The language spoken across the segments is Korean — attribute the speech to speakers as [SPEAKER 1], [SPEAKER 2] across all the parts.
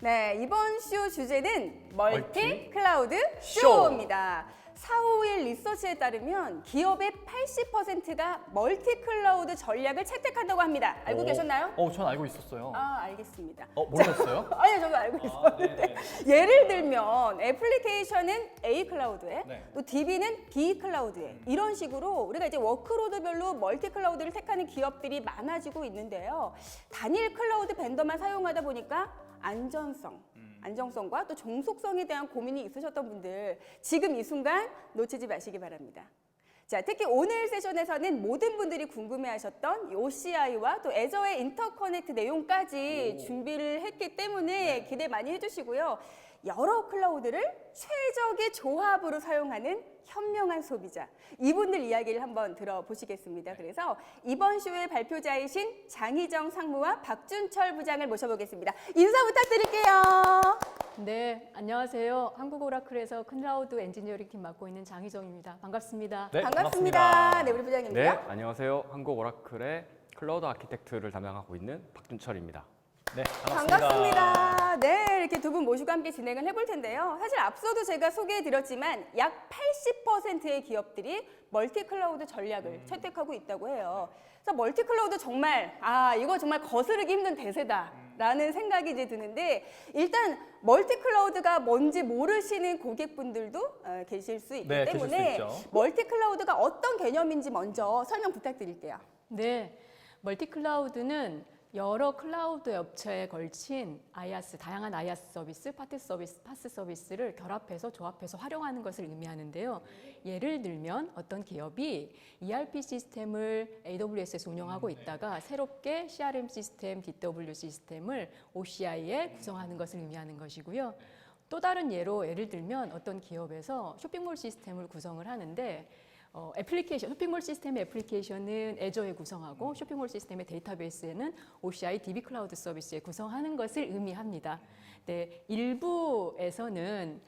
[SPEAKER 1] 네, 이번 쇼 주제는 멀티 클라우드
[SPEAKER 2] 쇼!
[SPEAKER 1] 쇼입니다. 451 리서치에 따르면 기업의 80%가 멀티 클라우드 전략을 채택한다고 합니다. 알고 계셨나요?
[SPEAKER 2] 전 알고 있었어요.
[SPEAKER 1] 알겠습니다.
[SPEAKER 2] 모르셨어요?
[SPEAKER 1] 아니요, 저도 알고 있었는데. 예를 들면 애플리케이션은 A 클라우드에,
[SPEAKER 2] 네.
[SPEAKER 1] 또 DB는 B 클라우드에 이런 식으로 우리가 이제 워크로드별로 멀티 클라우드를 택하는 기업들이 많아지고 있는데요. 단일 클라우드 벤더만 사용하다 보니까 안정성과 또 종속성에 대한 고민이 있으셨던 분들 지금 이 순간 놓치지 마시기 바랍니다. 자, 특히 오늘 세션에서는 모든 분들이 궁금해하셨던 이 OCI와 또 애저의 인터커넥트 내용까지 준비를 했기 때문에 기대 많이 해주시고요. 여러 클라우드를 최적의 조합으로 사용하는 현명한 소비자, 이분들 이야기를 한번 들어보시겠습니다. 그래서 이번 쇼의 발표자이신 장희정 상무와 박준철 부장을 모셔보겠습니다. 인사 부탁드릴게요.
[SPEAKER 3] 네, 안녕하세요. 한국오라클에서 클라우드 엔지니어링 팀 맡고 있는 장희정입니다. 반갑습니다.
[SPEAKER 2] 네,
[SPEAKER 1] 반갑습니다. 네, 우리
[SPEAKER 4] 네,
[SPEAKER 1] 부장님요.
[SPEAKER 4] 안녕하세요. 한국 오라클의 클라우드 아키텍트를 담당하고 있는 박준철입니다.
[SPEAKER 2] 네,
[SPEAKER 1] 반갑습니다. 네, 이렇게 두 분 모시고 함께 진행을 해볼 텐데요. 사실 앞서도 제가 소개해드렸지만 약 80%의 기업들이 멀티 클라우드 전략을 채택하고 있다고 해요. 그래서 멀티 클라우드 정말 이거 정말 거스르기 힘든 대세다라는 생각이 이제 드는데 일단 멀티 클라우드가 뭔지 모르시는 고객분들도 계실 수 있기
[SPEAKER 2] 네, 계실
[SPEAKER 1] 때문에
[SPEAKER 2] 수 있죠.
[SPEAKER 1] 멀티 클라우드가 어떤 개념인지 먼저 설명 부탁드릴게요.
[SPEAKER 3] 네, 멀티 클라우드는 여러 클라우드 업체에 걸친 IaaS, 다양한 IaaS 서비스, 파스 서비스를 결합해서 조합해서 활용하는 것을 의미하는데요. 예를 들면 어떤 기업이 ERP 시스템을 AWS에서 운영하고 있다가 새롭게 CRM 시스템, DW 시스템을 OCI에 구성하는 것을 의미하는 것이고요. 또 다른 예를 들면 어떤 기업에서 쇼핑몰 시스템을 구성을 하는데 쇼핑몰 시스템의 애플리케이션은 애저에 구성하고 쇼핑몰 시스템의 데이터베이스에는 OCI DB 클라우드 서비스에 구성하는 것을 의미합니다. 네, 일부에서는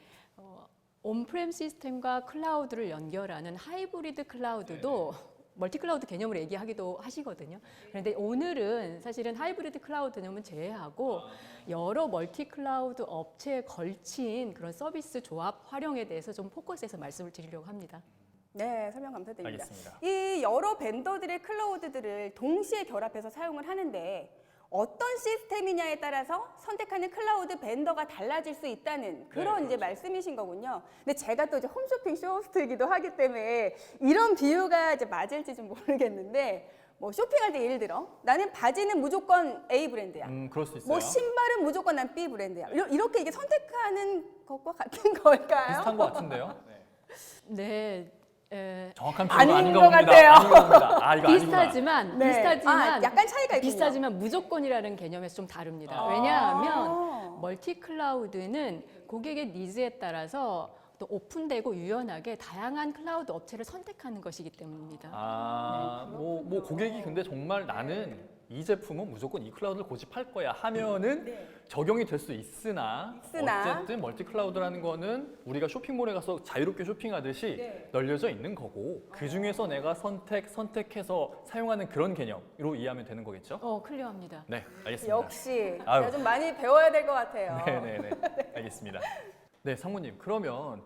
[SPEAKER 3] 온프렘 시스템과 클라우드를 연결하는 하이브리드 클라우드도 멀티 클라우드 개념으로 얘기하기도 하시거든요. 그런데 오늘은 사실은 하이브리드 클라우드 개념은 제외하고 여러 멀티 클라우드 업체에 걸친 그런 서비스 조합 활용에 대해서 좀 포커스해서 말씀을 드리려고 합니다.
[SPEAKER 1] 네, 설명 감사드립니다.
[SPEAKER 2] 알겠습니다.
[SPEAKER 1] 이 여러 벤더들의 클라우드들을 동시에 결합해서 사용을 하는데 어떤 시스템이냐에 따라서 선택하는 클라우드 벤더가 달라질 수 있다는 그런 이제 말씀이신 거군요. 근데 제가 또 이제 홈쇼핑 쇼호스트이기도 하기 때문에 이런 비유가 이제 맞을지 좀 모르겠는데 뭐 쇼핑할 때 예를 들어 나는 바지는 무조건 A 브랜드야.
[SPEAKER 2] 그럴 수 있어요.
[SPEAKER 1] 뭐 신발은 무조건 난 B 브랜드야. 이렇게 이게 선택하는 것과 같은 걸까요?
[SPEAKER 2] 비슷한 것 같은데요.
[SPEAKER 3] 네.
[SPEAKER 2] 정확한
[SPEAKER 1] 아닌
[SPEAKER 2] 표현은 아닌가
[SPEAKER 1] 것
[SPEAKER 2] 봅니다.
[SPEAKER 1] 같아요.
[SPEAKER 2] 아닌가 봅니다. 이거
[SPEAKER 3] 비슷하지만
[SPEAKER 1] 네.
[SPEAKER 3] 비슷하지만
[SPEAKER 1] 약간 차이가 있군요.
[SPEAKER 3] 비슷하지만 무조건이라는 개념에서 좀 다릅니다. 왜냐하면 멀티 클라우드는 고객의 니즈에 따라서 또 오픈되고 유연하게 다양한 클라우드 업체를 선택하는 것이기 때문입니다.
[SPEAKER 2] 뭐 고객이 근데 정말 나는 이 제품은 무조건 이 클라우드를 고집할 거야 하면은 적용이 될 수 있으나 어쨌든 멀티 클라우드라는 거는 우리가 쇼핑몰에 가서 자유롭게 쇼핑하듯이 널려져 있는 거고 그 중에서 내가 선택해서 사용하는 그런 개념으로 이해하면 되는 거겠죠?
[SPEAKER 3] 클리어합니다.
[SPEAKER 2] 네, 알겠습니다.
[SPEAKER 1] 역시
[SPEAKER 2] 아유.
[SPEAKER 1] 제가 좀 많이 배워야 될 것 같아요.
[SPEAKER 2] 네네네. 알겠습니다. 네, 상무님. 그러면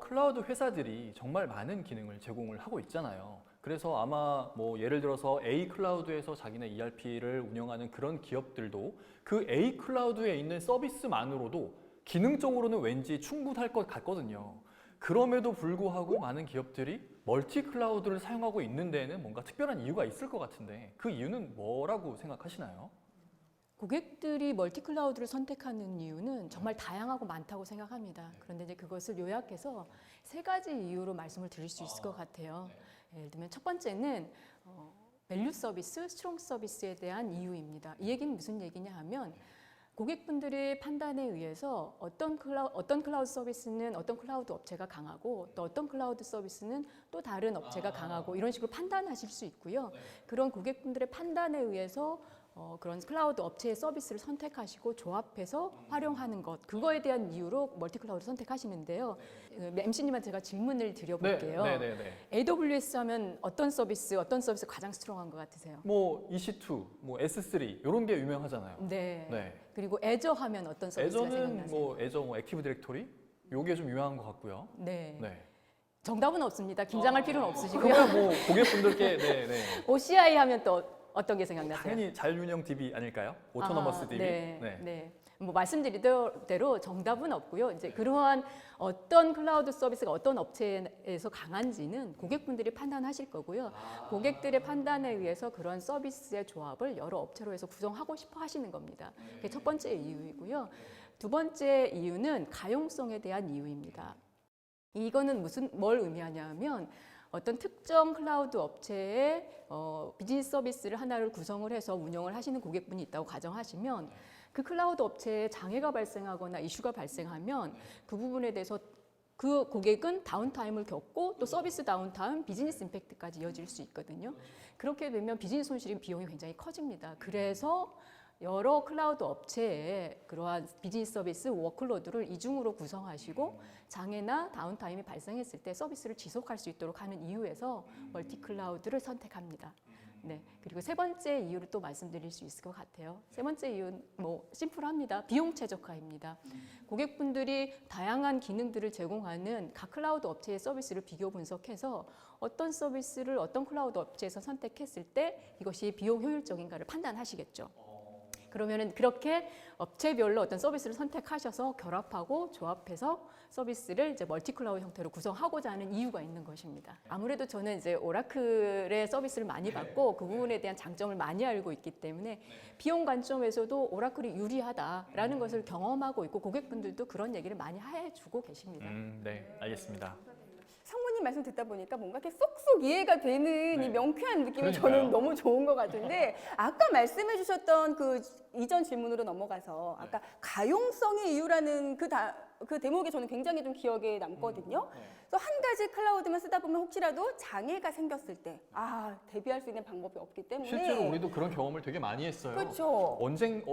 [SPEAKER 2] 클라우드 회사들이 정말 많은 기능을 제공을 하고 있잖아요. 그래서 아마 뭐 예를 들어서 A 클라우드에서 자기네 ERP를 운영하는 그런 기업들도 그 A 클라우드에 있는 서비스만으로도 기능적으로는 왠지 충분할 것 같거든요. 그럼에도 불구하고 많은 기업들이 멀티 클라우드를 사용하고 있는 데에는 뭔가 특별한 이유가 있을 것 같은데 그 이유는 뭐라고 생각하시나요?
[SPEAKER 3] 고객들이 멀티 클라우드를 선택하는 이유는 정말 다양하고 많다고 생각합니다. 그런데 이제 그것을 요약해서 세 가지 이유로 말씀을 드릴 수 있을 것 같아요. 예를 들면 첫 번째는 밸류 서비스, 스트롱 서비스에 대한 이유입니다. 이 얘기는 무슨 얘기냐 하면 고객분들의 판단에 의해서 어떤 클라우드 서비스는 어떤 클라우드 업체가 강하고 또 어떤 클라우드 서비스는 또 다른 업체가 강하고 이런 식으로 판단하실 수 있고요. 그런 고객분들의 판단에 의해서 그런 클라우드 업체의 서비스를 선택하시고 조합해서 활용하는 것, 그거에 대한 이유로 멀티 클라우드 선택하시는데요. MC님한테 제가 질문을 드려볼게요. AWS 하면 어떤 서비스 가장 스트롱한 것 같으세요?
[SPEAKER 2] 뭐 EC2, 뭐 S3 이런 게 유명하잖아요.
[SPEAKER 3] 네.
[SPEAKER 2] 네.
[SPEAKER 3] 그리고 애저 하면 어떤 서비스가
[SPEAKER 2] 애저는
[SPEAKER 3] 생각나세요?
[SPEAKER 2] 뭐 애저 뭐 액티브 디렉토리 요게 좀 유명한 것 같고요.
[SPEAKER 3] 네.
[SPEAKER 2] 네.
[SPEAKER 3] 정답은 없습니다. 긴장할 필요는 없으시고요.
[SPEAKER 2] 그러면 뭐 고객분들께
[SPEAKER 3] OCI 하면 또 어떤 게 생각나세요?
[SPEAKER 2] 당연히 자율운영 DB 아닐까요? 오토노머스 DB.
[SPEAKER 3] 네. 뭐 말씀드린 대로 정답은 없고요. 이제 그러한 어떤 클라우드 서비스가 어떤 업체에서 강한지는 고객분들이 판단하실 거고요. 고객들의 판단에 의해서 그런 서비스의 조합을 여러 업체로 해서 구성하고 싶어 하시는 겁니다. 그게 첫 번째 이유이고요. 두 번째 이유는 가용성에 대한 이유입니다. 이거는 뭘 의미하냐면 어떤 특정 클라우드 업체의 비즈니스 서비스를 하나를 구성을 해서 운영을 하시는 고객분이 있다고 가정하시면 그 클라우드 업체에 장애가 발생하거나 이슈가 발생하면 그 부분에 대해서 그 고객은 다운타임을 겪고 또 서비스 다운타임, 비즈니스 임팩트까지 이어질 수 있거든요. 그렇게 되면 비즈니스 손실인 비용이 굉장히 커집니다. 그래서 여러 클라우드 업체에 그러한 비즈니스 서비스 워크로드를 이중으로 구성하시고 장애나 다운타임이 발생했을 때 서비스를 지속할 수 있도록 하는 이유에서 멀티 클라우드를 선택합니다. 네. 그리고 세 번째 이유를 또 말씀드릴 수 있을 것 같아요. 세 번째 이유는 뭐 심플합니다. 비용 최적화입니다. 고객분들이 다양한 기능들을 제공하는 각 클라우드 업체의 서비스를 비교 분석해서 어떤 서비스를 어떤 클라우드 업체에서 선택했을 때 이것이 비용 효율적인가를 판단하시겠죠. 그러면은 그렇게 업체별로 어떤 서비스를 선택하셔서 결합하고 조합해서 서비스를 이제 멀티 클라우드 형태로 구성하고자 하는 이유가 있는 것입니다. 아무래도 저는 이제 오라클의 서비스를 많이 받고 그 부분에 대한 장점을 많이 알고 있기 때문에 비용 관점에서도 오라클이 유리하다라는 것을 경험하고 있고 고객분들도 그런 얘기를 많이 해주고 계십니다.
[SPEAKER 2] 네, 알겠습니다.
[SPEAKER 1] 상무님 말씀 듣다 보니까 뭔가 이렇게 쏙쏙 이해가 되는 이 명쾌한 느낌이
[SPEAKER 2] 그러니까요.
[SPEAKER 1] 저는 너무 좋은 것 같은데 아까 말씀해 주셨던 그 이전 질문으로 넘어가서 아까 가용성의 이유라는 그 대목이 저는 굉장히 좀 기억에 남거든요. 그래서 한 가지 클라우드만 쓰다 보면 혹시라도 장애가 생겼을 때 대비할 수 있는 방법이 없기 때문에
[SPEAKER 2] 실제로 우리도 그런 경험을 되게 많이 했어요.
[SPEAKER 1] 그렇죠.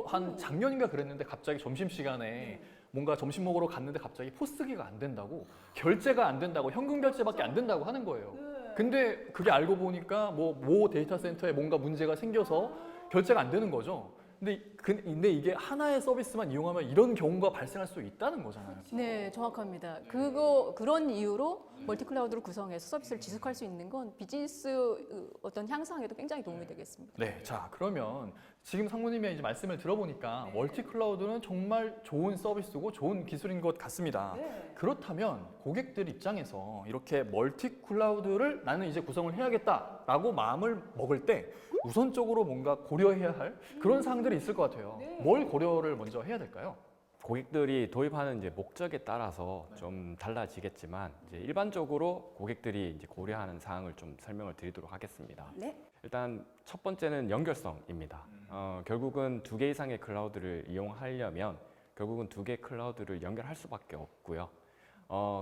[SPEAKER 2] 한 작년인가 그랬는데 갑자기 점심시간에 뭔가 점심 먹으러 갔는데 갑자기 포스기가 안 된다고, 결제가 안 된다고, 현금 결제밖에 안 된다고 하는 거예요. 근데 그게 알고 보니까 모 데이터 센터에 뭔가 문제가 생겨서 결제가 안 되는 거죠. 근데 이게 하나의 서비스만 이용하면 이런 경우가 발생할 수 있다는 거잖아요.
[SPEAKER 3] 네, 정확합니다. 그런 이유로 멀티 클라우드를 구성해서 서비스를 지속할 수 있는 건 비즈니스 어떤 향상에도 굉장히 도움이 되겠습니다.
[SPEAKER 2] 네, 자 그러면 지금 상무님의 이제 말씀을 들어보니까 멀티 클라우드는 정말 좋은 서비스고 좋은 기술인 것 같습니다. 그렇다면 고객들 입장에서 이렇게 멀티 클라우드를 나는 이제 구성을 해야겠다라고 마음을 먹을 때 우선적으로 뭔가 고려해야 할 그런 사항들이 있을 것 같아요. 뭘 고려를 먼저 해야 될까요?
[SPEAKER 4] 고객들이 도입하는 이제 목적에 따라서 좀 달라지겠지만 이제 일반적으로 고객들이 이제 고려하는 사항을 좀 설명을 드리도록 하겠습니다.
[SPEAKER 1] 네.
[SPEAKER 4] 일단 첫 번째는 연결성입니다. 결국은 2개 이상의 클라우드를 이용하려면 결국은 2개 클라우드를 연결할 수밖에 없고요.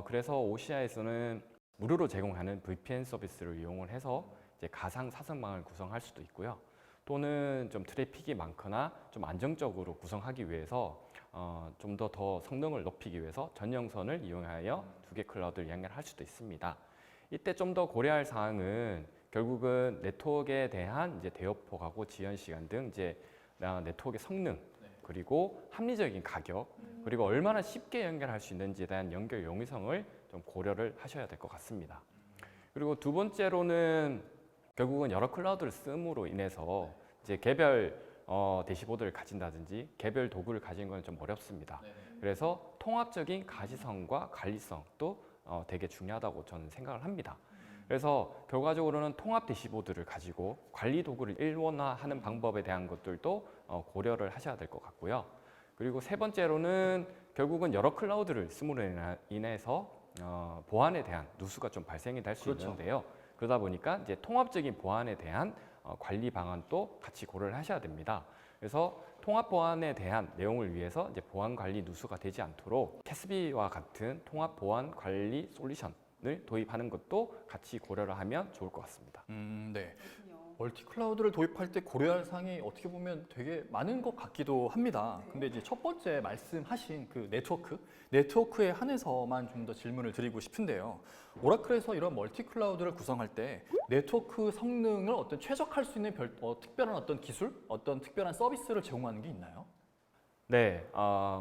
[SPEAKER 4] 그래서 OCI에서는 무료로 제공하는 VPN 서비스를 이용을 해서 이제 가상 사선망을 구성할 수도 있고요. 또는 좀 트래픽이 많거나 좀 안정적으로 구성하기 위해서 좀 더 성능을 높이기 위해서 전용선을 이용하여 2개 클라우드를 연결할 수도 있습니다. 이때 좀 더 고려할 사항은 결국은 네트워크에 대한 이제 대역폭하고 지연 시간 등 이제 네트워크의 성능 그리고 합리적인 가격 그리고 얼마나 쉽게 연결할 수 있는지에 대한 연결 용이성을 좀 고려를 하셔야 될 것 같습니다. 그리고 두 번째로는 결국은 여러 클라우드를 씀으로 인해서 이제 개별 대시보드를 가진다든지 개별 도구를 가진 건 좀 어렵습니다. 그래서 통합적인 가시성과 관리성도 되게 중요하다고 저는 생각을 합니다. 그래서 결과적으로는 통합 대시보드를 가지고 관리 도구를 일원화하는 방법에 대한 것들도 고려를 하셔야 될 것 같고요. 그리고 세 번째로는 결국은 여러 클라우드를 씀으로 인해서 보안에 대한 누수가 좀 발생이 될 수 있는데요. 그러다 보니까 이제 통합적인 보안에 대한 관리 방안도 같이 고려를 하셔야 됩니다. 그래서 통합 보안에 대한 내용을 위해서 이제 보안 관리 누수가 되지 않도록 캐스비와 같은 통합 보안 관리 솔루션을 도입하는 것도 같이 고려를 하면 좋을 것 같습니다.
[SPEAKER 2] 네. 멀티 클라우드를 도입할 때 고려할 사항이 어떻게 보면 되게 많은 것 같기도 합니다. 근데 이제 첫 번째 말씀하신 그 네트워크에 한해서만 좀 더 질문을 드리고 싶은데요. 오라클에서 이런 멀티 클라우드를 구성할 때 네트워크 성능을 어떤 최적화할 수 있는 특별한 어떤 기술, 어떤 특별한 서비스를 제공하는 게 있나요?
[SPEAKER 4] 네,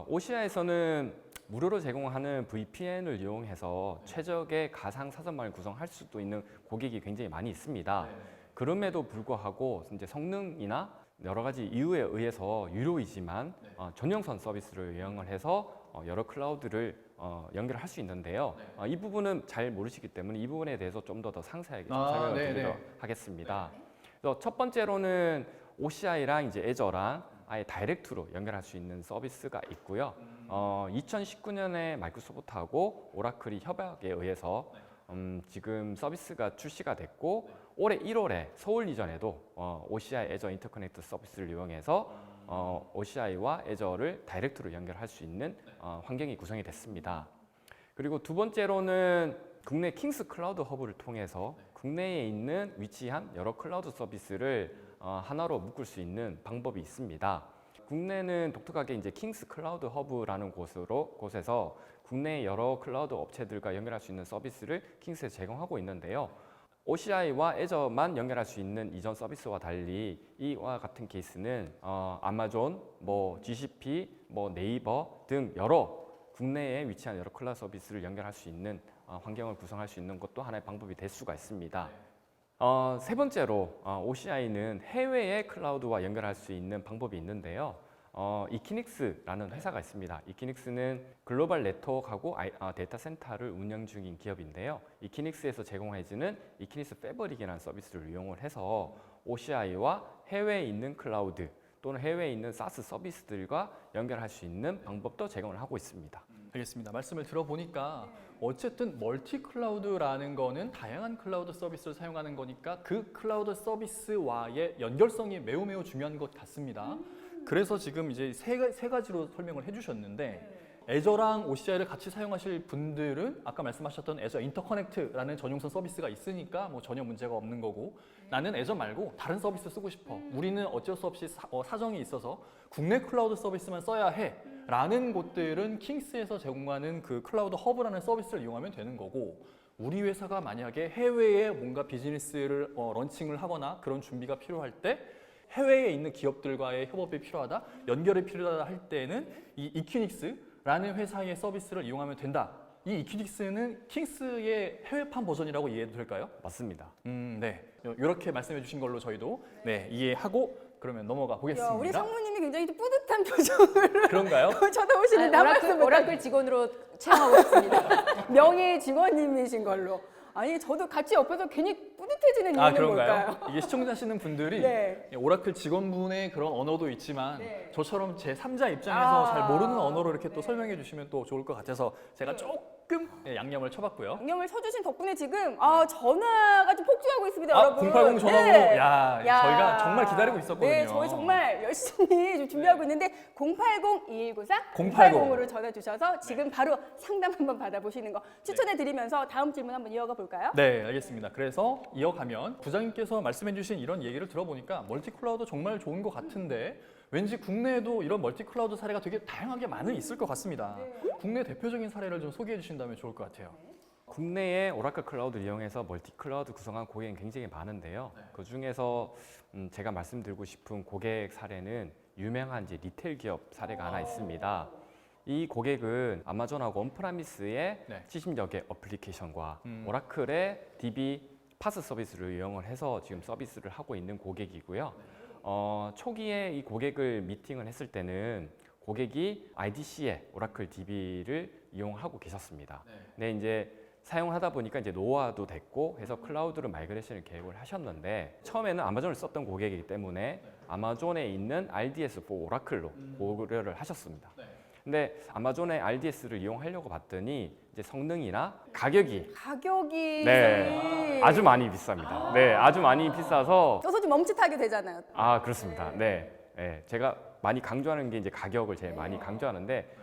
[SPEAKER 4] 오시아에서는 무료로 제공하는 VPN을 이용해서 최적의 가상 사전망을 구성할 수도 있는 고객이 굉장히 많이 있습니다. 그럼에도 불구하고 이제 성능이나 여러 가지 이유에 의해서 유료이지만 전용선 서비스를 이용을 해서 여러 클라우드를 연결할 수 있는데요. 이 부분은 잘 모르시기 때문에 이 부분에 대해서 좀 더 상세하게 좀 설명을 드리도록 하겠습니다. 그래서 첫 번째로는 OCI랑 이제 애저랑 아예 다이렉트로 연결할 수 있는 서비스가 있고요. 2019년에 마이크로소프트하고 오라클이 협약에 의해서 지금 서비스가 출시가 됐고 올해 1월에 서울 이전에도 OCI 애저 인터커넥트 서비스를 이용해서 OCI와 애저를 다이렉트로 연결할 수 있는 환경이 구성이 됐습니다. 그리고 두 번째로는 국내 킹스 클라우드 허브를 통해서 국내에 있는 위치한 여러 클라우드 서비스를 하나로 묶을 수 있는 방법이 있습니다. 국내는 독특하게 이제 킹스 클라우드 허브라는 곳에서 국내 여러 클라우드 업체들과 연결할 수 있는 서비스를 킹스에서 제공하고 있는데요. OCI와 애저만 연결할 수 있는 이전 서비스와 달리 이와 같은 케이스는 아마존, GCP, 네이버 등 여러 국내에 위치한 여러 클라우드 서비스를 연결할 수 있는 환경을 구성할 수 있는 것도 하나의 방법이 될 수가 있습니다. 세 번째로 OCI는 해외의 클라우드와 연결할 수 있는 방법이 있는데요. 이키닉스라는 회사가 있습니다. 이키닉스는 글로벌 네트워크하고 데이터 센터를 운영 중인 기업인데요. 이키닉스에서 제공해주는 이키닉스 패브릭이라는 서비스를 이용을 해서 OCI와 해외에 있는 클라우드 또는 해외에 있는 사스 서비스들과 연결할 수 있는 방법도 제공을 하고 있습니다.
[SPEAKER 2] 알겠습니다. 말씀을 들어보니까 어쨌든 멀티 클라우드라는 거는 다양한 클라우드 서비스를 사용하는 거니까 그 클라우드 서비스와의 연결성이 매우 중요한 것 같습니다. 그래서 지금 이제 세 가지로 설명을 해주셨는데 애저랑 OCI를 같이 사용하실 분들은 아까 말씀하셨던 애저 인터커넥트라는 전용선 서비스가 있으니까 전혀 문제가 없는 거고 나는 애저 말고 다른 서비스 쓰고 싶어. 우리는 어쩔 수 없이 사정이 있어서 국내 클라우드 서비스만 써야 해. 라는 곳들은 킹스에서 제공하는 그 클라우드 허브라는 서비스를 이용하면 되는 거고 우리 회사가 만약에 해외에 뭔가 비즈니스를 런칭을 하거나 그런 준비가 필요할 때 해외에 있는 기업들과의 협업이 필요하다, 연결이 필요하다 할 때는 이 이퀴닉스라는 회사의 서비스를 이용하면 된다. 이 이퀴닉스는 킹스의 해외판 버전이라고 이해해도 될까요?
[SPEAKER 4] 맞습니다.
[SPEAKER 2] 네. 이렇게 말씀해 주신 걸로 저희도 이해하고 그러면 넘어가 보겠습니다.
[SPEAKER 1] 우리 상무님이 굉장히 뿌듯한 표정으로
[SPEAKER 2] 그런가요?
[SPEAKER 1] 쳐다보시는데 한 말씀
[SPEAKER 3] 오라클 직원으로 채용하고 있습니다.
[SPEAKER 1] 명예 직원님이신 걸로. 아니 저도 같이 옆에서 괜히 뿌듯해지는 이유는
[SPEAKER 2] 그런가요?
[SPEAKER 1] 뭘까요?
[SPEAKER 2] 이게 시청자시는 분들이
[SPEAKER 1] 네.
[SPEAKER 2] 오라클 직원분의 그런 언어도 있지만
[SPEAKER 1] 네.
[SPEAKER 2] 저처럼 제3자 입장에서 잘 모르는 언어로 이렇게 또
[SPEAKER 1] 네.
[SPEAKER 2] 설명해 주시면 또 좋을 것 같아서 제가 조금 양념을 쳐봤고요.
[SPEAKER 1] 양념을 쳐주신 덕분에 지금 전화가 좀 폭주하고 있습니다, 여러분.
[SPEAKER 2] 080 전화번호.
[SPEAKER 1] 네.
[SPEAKER 2] 야, 저희가 정말 기다리고 있었거든요.
[SPEAKER 1] 네, 저희 정말 열심히 좀 준비하고 있는데 080-2194
[SPEAKER 2] 080.
[SPEAKER 1] 080으로 전화 주셔서 지금 바로 상담 한번 받아보시는 거 추천해 드리면서 다음 질문 한번 이어가 볼까요?
[SPEAKER 2] 네, 알겠습니다. 그래서 이어가면 부장님께서 말씀해주신 이런 얘기를 들어보니까 멀티 클라우드 정말 좋은 것 같은데 왠지 국내에도 이런 멀티 클라우드 사례가 되게 다양하게 많이 있을 것 같습니다. 국내 대표적인 사례를 좀 소개해 주신다면 좋을 것 같아요.
[SPEAKER 4] 국내에 오라클 클라우드를 이용해서 멀티 클라우드 구성한 고객은 굉장히 많은데요. 그 중에서 제가 말씀드리고 싶은 고객 사례는 유명한 이제 리테일 기업 사례가 하나 있습니다. 이 고객은 아마존하고 온프라미스의 70여 개 어플리케이션과 오라클의 DB 파스 서비스를 이용을 해서 지금 서비스를 하고 있는 고객이고요. 초기에 이 고객을 미팅을 했을 때는 고객이 IDC의 오라클 DB를 이용하고 계셨습니다. 근데 이제 사용하다 보니까 이제 노화도 됐고 해서 클라우드로 마이그레이션을 계획을 하셨는데 처음에는 아마존을 썼던 고객이기 때문에 아마존에 있는 RDS for 오라클로 고려를 하셨습니다. 근데 아마존의 RDS를 이용하려고 봤더니 이제 성능이나 가격이 아주 많이 비쌉니다. 네, 아주 많이 비싸서
[SPEAKER 1] 써서 좀 멈칫하게 되잖아요.
[SPEAKER 4] 그렇습니다. 네, 제가 많이 강조하는 게 이제 가격을 제일 많이 강조하는데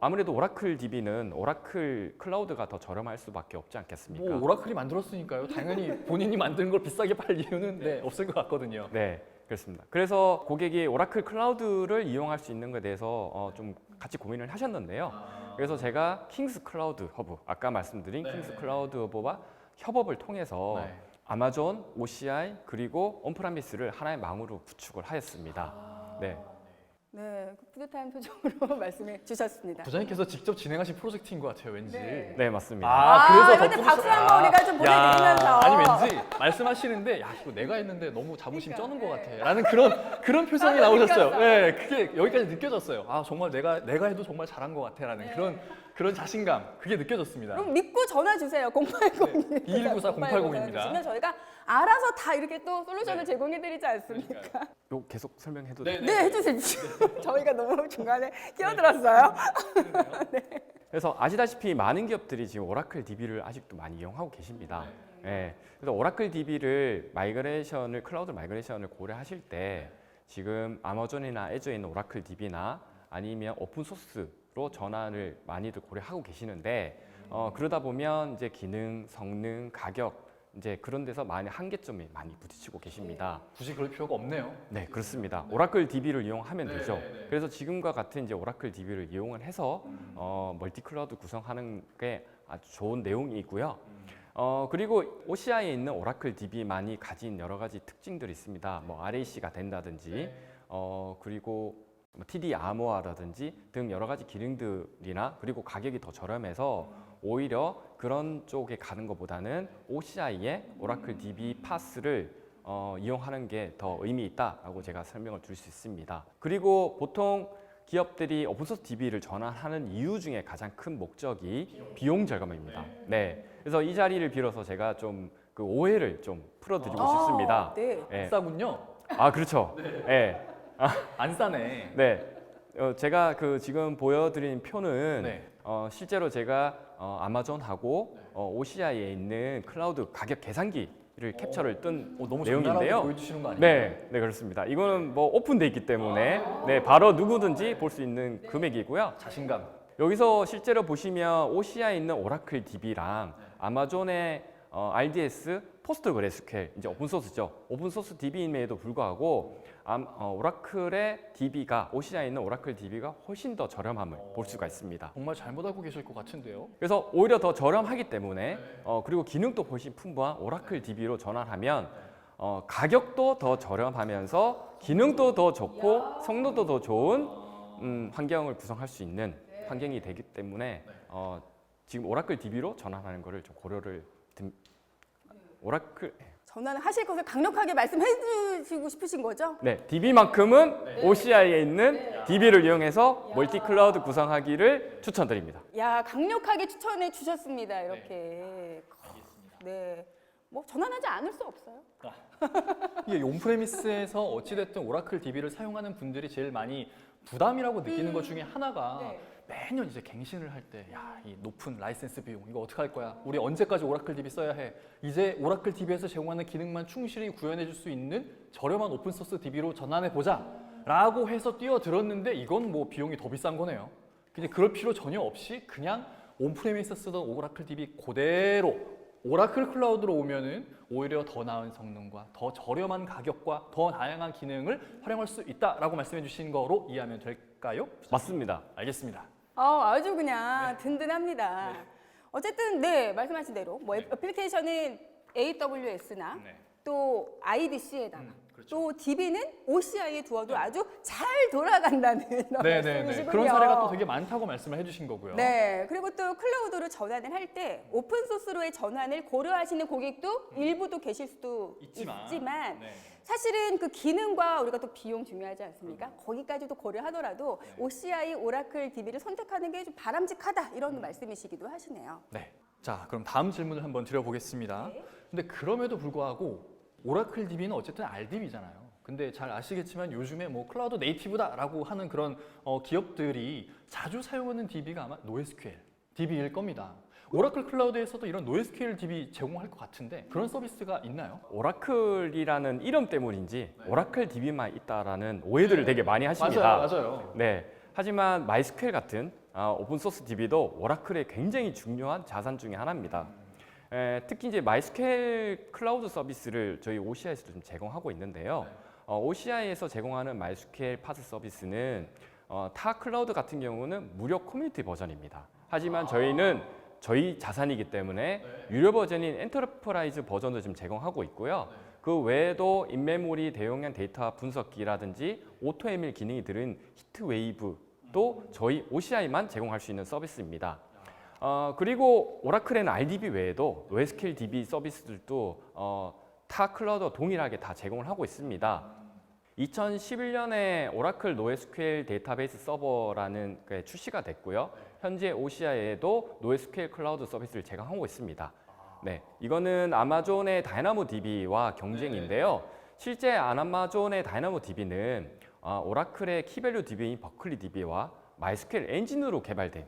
[SPEAKER 4] 아무래도 오라클 DB는 오라클 클라우드가 더 저렴할 수밖에 없지 않겠습니까?
[SPEAKER 2] 뭐 오라클이 만들었으니까요. 당연히 본인이 만든 걸 비싸게 팔 이유는 네, 없을 것 같거든요.
[SPEAKER 4] 네, 그렇습니다. 그래서 고객이 오라클 클라우드를 이용할 수 있는 것에 대해서 좀 같이 고민을 하셨는데요. 그래서 제가 킹스 클라우드 허브, 아까 말씀드린
[SPEAKER 2] 네.
[SPEAKER 4] 킹스 클라우드 허브와 협업을 통해서
[SPEAKER 2] 네.
[SPEAKER 4] 아마존, OCI 그리고 온프라미스를 하나의 망으로 구축을 하였습니다. 네.
[SPEAKER 1] 네, 뿌듯한 표정으로 말씀해 주셨습니다.
[SPEAKER 2] 부장님께서 직접 진행하신 프로젝트인 것 같아요, 왠지.
[SPEAKER 1] 네.
[SPEAKER 4] 네, 맞습니다.
[SPEAKER 1] 이럴 때 박수 한번 우리가 좀 보내드리면서.
[SPEAKER 2] 아니 왠지 말씀하시는데 야 이거 내가 했는데 너무 자부심 쩌는 것 같아라는 그런 표정이 나오셨어요.
[SPEAKER 1] 느꼈어.
[SPEAKER 2] 네, 그게 여기까지 느껴졌어요. 아 정말 내가 해도 정말 잘한 것 같아라는 그런 자신감 그게 느껴졌습니다.
[SPEAKER 1] 그럼 믿고 전화 주세요. 080.
[SPEAKER 2] 2194 080입니다.
[SPEAKER 1] 주시면 저희가 알아서 다 이렇게 또 솔루션을 제공해드리지 않습니까?
[SPEAKER 4] 요 계속 설명해도 돼요?
[SPEAKER 1] 네, 해주세요. 저희가 너무 중간에 끼어들었어요.
[SPEAKER 4] 그래서 아시다시피 많은 기업들이 지금 오라클 DB를 아직도 많이 이용하고 계십니다. 네. 그래서 오라클 DB를 클라우드 마이그레이션을 고려하실 때 지금 아마존이나 애저에 있는 오라클 DB나 아니면 오픈 소스로 전환을 많이들 고려하고 계시는데 그러다 보면 이제 기능, 성능, 가격 이제 그런 데서 많이 한계점이 많이 부딪히고 계십니다.
[SPEAKER 2] 굳이 그럴 필요가 없네요.
[SPEAKER 4] 네, 그렇습니다. 오라클 DB를 이용하면 되죠. 그래서 지금과 같은 이제 오라클 DB를 이용을 해서 멀티 클라우드 구성하는 게 아주 좋은 내용이고요. 그리고 OCI에 있는 오라클 DB만이 가진 여러 가지 특징들이 있습니다. 뭐 RAC가 된다든지, 그리고 TD 아모아라든지 등 여러 가지 기능들이나 그리고 가격이 더 저렴해서 오히려 그런 쪽에 가는 것보다는 OCI의 오라클 DB 파스를 이용하는 게 더 의미 있다라고 제가 설명을 드릴 수 있습니다. 그리고 보통 기업들이 오픈소스 DB를 전환하는 이유 중에 가장 큰 목적이 비용 절감입니다. 네, 그래서 이 자리를 빌어서 제가 좀 그 오해를 좀 풀어드리고 싶습니다.
[SPEAKER 1] 네.
[SPEAKER 4] 네.
[SPEAKER 2] 싸군요.
[SPEAKER 4] 아, 그렇죠. 네.
[SPEAKER 2] 안 싸네.
[SPEAKER 4] 네. 제가 그 지금 보여드린 표는
[SPEAKER 2] 네.
[SPEAKER 4] 실제로 제가 아마존하고 OCI에 있는 클라우드 가격 계산기를 캡처를 뜬
[SPEAKER 2] 너무
[SPEAKER 4] 내용인데요.
[SPEAKER 2] 적나라하게 보여주시는 거 아니에요?
[SPEAKER 4] 네, 네 그렇습니다. 이거는 뭐 오픈돼 있기 때문에 네 바로 누구든지 볼 수 있는 금액이고요.
[SPEAKER 2] 자신감.
[SPEAKER 4] 여기서 실제로 보시면 OCI에 있는 오라클 DB랑 아마존의 RDS 포스트그레스QL 이제 오픈 소스죠. 오픈 소스 DB임에도 불구하고 오라클의 DB가 OCI에 있는 오라클 DB가 훨씬 더 저렴함을 볼 수가 있습니다.
[SPEAKER 2] 정말 잘못 알고 계실 것 같은데요.
[SPEAKER 4] 그래서 오히려 더 저렴하기 때문에 그리고 기능도 훨씬 풍부한 오라클 DB로 전환하면 가격도 더 저렴하면서 기능도 더 좋고 성능도 더 좋은 환경을 구성할 수 있는 환경이 되기 때문에 지금 오라클 DB로 전환하는 것을 좀 고려를 오라클
[SPEAKER 1] 전화는 하실 것을 강력하게 말씀해 주시고 싶으신 거죠?
[SPEAKER 4] 네 DB만큼은 OCI에 있는 DB를 이용해서 멀티 클라우드 구성하기를 추천드립니다.
[SPEAKER 1] 야, 강력하게 추천해 주셨습니다. 이렇게. 네. 뭐 전환하지 않을 수 없어요.
[SPEAKER 2] 이게 온프레미스에서 어찌됐든 오라클 DB를 사용하는 분들이 제일 많이 부담이라고 느끼는 것 중에 하나가
[SPEAKER 1] 네.
[SPEAKER 2] 매년 이제 갱신을 할 때 야, 이 높은 라이센스 비용 이거 어떻게 할 거야? 우리 언제까지 오라클 DB 써야 해? 이제 오라클 DB에서 제공하는 기능만 충실히 구현해 줄 수 있는 저렴한 오픈 소스 DB로 전환해 보자. 라고 해서 뛰어들었는데 이건 뭐 비용이 더 비싼 거네요. 근데 그럴 필요 전혀 없이 그냥 온프레미스 쓰던 오라클 DB 그대로 오라클 클라우드로 오면은 오히려 더 나은 성능과 더 저렴한 가격과 더 다양한 기능을 활용할 수 있다라고 말씀해 주신 거로 이해하면 될까요?
[SPEAKER 4] 맞습니다.
[SPEAKER 2] 알겠습니다.
[SPEAKER 1] 아주 그냥 든든합니다. 어쨌든 네, 말씀하신 대로 뭐 애플리케이션은 AWS나
[SPEAKER 2] 네.
[SPEAKER 1] 또 IDC에다가
[SPEAKER 2] 그렇죠.
[SPEAKER 1] 또 DB는 OCI에 두어도 아주 잘 돌아간다는
[SPEAKER 2] 네네네.
[SPEAKER 1] 말씀이시군요.
[SPEAKER 2] 그런 사례가 또 되게 많다고 말씀을 해주신 거고요.
[SPEAKER 1] 네, 그리고 또 클라우드로 전환을 할 때 오픈 소스로의 전환을 고려하시는 고객도 일부도 계실 수도 있지만
[SPEAKER 2] 네.
[SPEAKER 1] 사실은 그 기능과 우리가 또 비용 중요하지 않습니까? 거기까지도 고려하더라도 OCI 오라클 DB를 선택하는 게 좀 바람직하다 이런 말씀이시기도 하시네요.
[SPEAKER 2] 네. 자, 그럼 다음 질문을 한번 드려보겠습니다. 근데 그럼에도 불구하고 오라클 DB는 어쨌든 RDB잖아요. 근데 잘 아시겠지만 요즘에 뭐 클라우드 네이티브다라고 하는 그런 기업들이 자주 사용하는 DB가 아마 NoSQL DB일 겁니다. 오라클 클라우드에서도 이런 NoSQL DB 제공할 것 같은데 그런 서비스가 있나요?
[SPEAKER 4] 오라클이라는 이름 때문인지 오라클 DB만 있다라는 오해들을 되게 많이 하십니다.
[SPEAKER 2] 맞아요.
[SPEAKER 4] 네. 하지만 MySQL 같은 오픈소스 DB도 오라클의 굉장히 중요한 자산 중에 하나입니다. 특히 이제 MySQL 클라우드 서비스를 저희 OCI에서도 좀 제공하고 있는데요. OCI에서 제공하는 MySQL 파스 서비스는 타 클라우드 같은 경우는 무료 커뮤니티 버전입니다. 하지만 저희는 저희 자산이기 때문에 유료 버전인 엔터프라이즈 버전도 지금 제공하고 있고요. 그 외에도 인메모리 대용량 데이터 분석기라든지 오토ML 기능이 들은 히트웨이브도 저희 OCI만 제공할 수 있는 서비스입니다. 그리고 오라클에는 RDB 외에도 NoSQL DB 서비스들도 타 클라우드와 동일하게 다 제공을 하고 있습니다. 2011년에 오라클 NoSQL 데이터베이스 서버라는 게 출시가 됐고요. 현재 OCI에도 NoSQL 클라우드 서비스를 제공하고 있습니다. 네, 이거는 아마존의 다이나모DB와 경쟁인데요. 실제 아마존의 다이나모DB는 오라클의 키밸류 DB인 버클리DB와 MySQL 엔진으로 개발된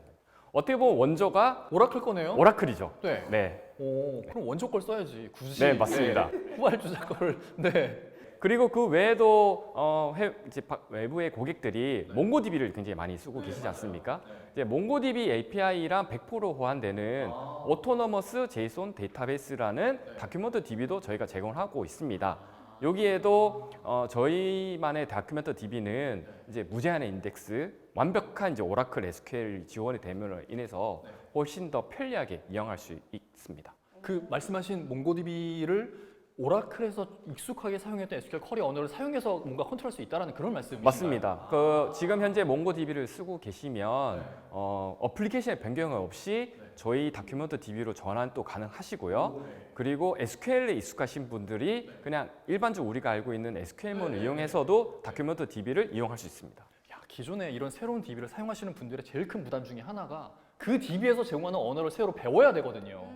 [SPEAKER 4] 어떻게 보면 원조가
[SPEAKER 2] 오라클 거네요.
[SPEAKER 4] 오라클이죠.
[SPEAKER 2] 네.
[SPEAKER 4] 네,
[SPEAKER 2] 오, 그럼 원조 걸 써야지. 굳이.
[SPEAKER 4] 네, 맞습니다.
[SPEAKER 2] 후발주자 걸. 네.
[SPEAKER 4] 그리고 그 외에도 이제 외부의 고객들이 몽고DB를 굉장히 많이 쓰고 계시지 않습니까? 이제 몽고DB API랑 100% 호환되는 오토너머스 제이손 데이터베이스라는 다큐멘트 DB도 저희가 제공하고 있습니다. 여기에도 저희만의 다큐멘트 DB는 이제 무제한의 인덱스, 완벽한 이제 오라클 SQL 지원이 됨으로 인해서 훨씬 더 편리하게 이용할 수 있습니다.
[SPEAKER 2] 그 말씀하신 몽고DB를 오라클에서 익숙하게 사용했던 SQL 쿼리 언어를 사용해서 뭔가 컨트롤할 수 있다는 그런 말씀이신가요?
[SPEAKER 4] 맞습니다. 지금 현재 몽고DB를 쓰고 계시면 어플리케이션의 변경 없이 저희 다큐멘트 DB로 전환도 가능하시고요. 그리고 SQL에 익숙하신 분들이 그냥 일반적으로 우리가 알고 있는 SQL문을 이용해서도 다큐멘트 DB를 이용할 수 있습니다.
[SPEAKER 2] 야, 기존에 이런 새로운 DB를 사용하시는 분들의 제일 큰 부담 중에 하나가 그 DB에서 제공하는 언어를 새로 배워야 되거든요.